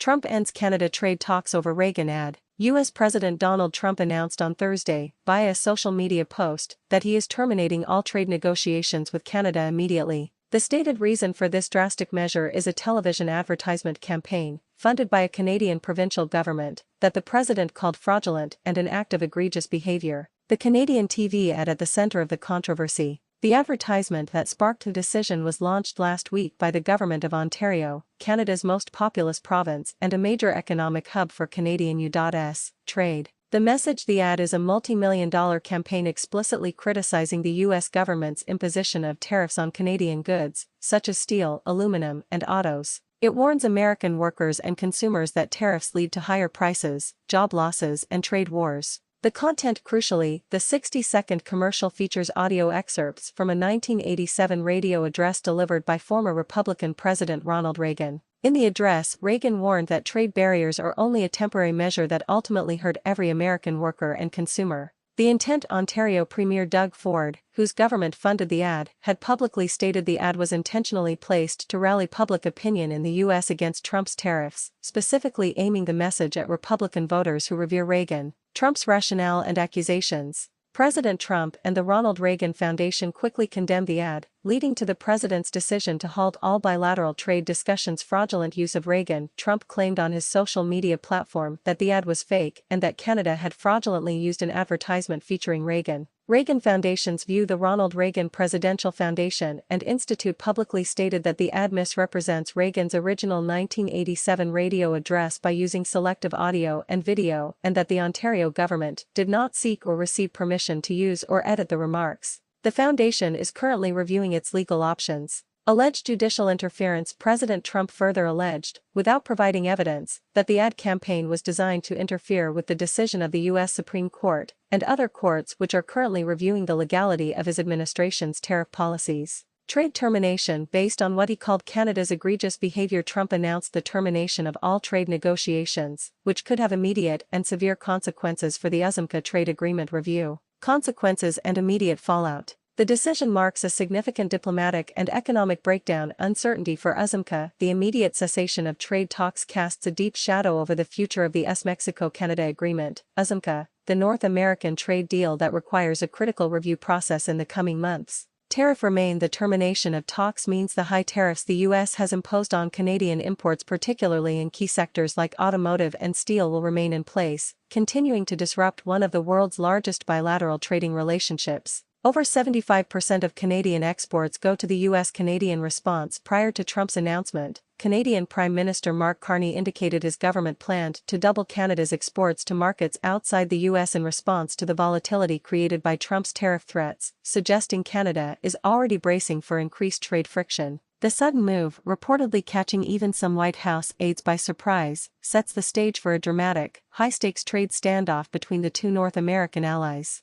Trump ends Canada trade talks over Reagan ad. U.S. President Donald Trump announced on Thursday, via a social media post, that he is terminating all trade negotiations with Canada immediately. The stated reason for this drastic measure is a television advertisement campaign, funded by a Canadian provincial government, that the president called fraudulent and an act of egregious behavior. The Canadian TV ad at the center of the controversy. The advertisement that sparked the decision was launched last week by the Government of Ontario, Canada's most populous province and a major economic hub for Canadian U.S. trade. The message the ad is a multi-million-dollar campaign explicitly criticizing the U.S. government's imposition of tariffs on Canadian goods, such as steel, aluminum, and autos. It warns American workers and consumers that tariffs lead to higher prices, job losses, and trade wars. The content, crucially, the 60-second commercial features audio excerpts from a 1987 radio address delivered by former Republican President Ronald Reagan. In the address, Reagan warned that trade barriers are only a temporary measure that ultimately hurt every American worker and consumer. The intent Ontario Premier Doug Ford, whose government funded the ad, had publicly stated the ad was intentionally placed to rally public opinion in the U.S. against Trump's tariffs, specifically aiming the message at Republican voters who revere Reagan. Trump's rationale and accusations. President Trump and the Ronald Reagan Foundation quickly condemned the ad, leading to the president's decision to halt all bilateral trade discussions. Fraudulent use of Reagan. Trump claimed on his social media platform that the ad was fake and that Canada had fraudulently used an advertisement featuring Reagan. Reagan Foundations view the Ronald Reagan Presidential Foundation and Institute publicly stated that the ad misrepresents Reagan's original 1987 radio address by using selective audio and video, and that the Ontario government did not seek or receive permission to use or edit the remarks. The foundation is currently reviewing its legal options. Alleged judicial interference. President Trump further alleged, without providing evidence, that the ad campaign was designed to interfere with the decision of the U.S. Supreme Court and other courts which are currently reviewing the legality of his administration's tariff policies. Trade termination. Based on what he called Canada's egregious behavior, Trump announced the termination of all trade negotiations, which could have immediate and severe consequences for the USMCA trade agreement review. Consequences and immediate fallout. The decision marks a significant diplomatic and economic breakdown. Uncertainty for USMCA. The immediate cessation of trade talks casts a deep shadow over the future of the US-Mexico-Canada Agreement, USMCA, the North American trade deal that requires a critical review process in the coming months. Tariff remain. The termination of talks means the high tariffs the U.S. has imposed on Canadian imports, particularly in key sectors like automotive and steel, will remain in place, continuing to disrupt one of the world's largest bilateral trading relationships. Over 75% of Canadian exports go to the U.S. Canadian response. Prior to Trump's announcement, Canadian Prime Minister Mark Carney indicated his government planned to double Canada's exports to markets outside the U.S. in response to the volatility created by Trump's tariff threats, suggesting Canada is already bracing for increased trade friction. The sudden move, reportedly catching even some White House aides by surprise, sets the stage for a dramatic, high-stakes trade standoff between the two North American allies.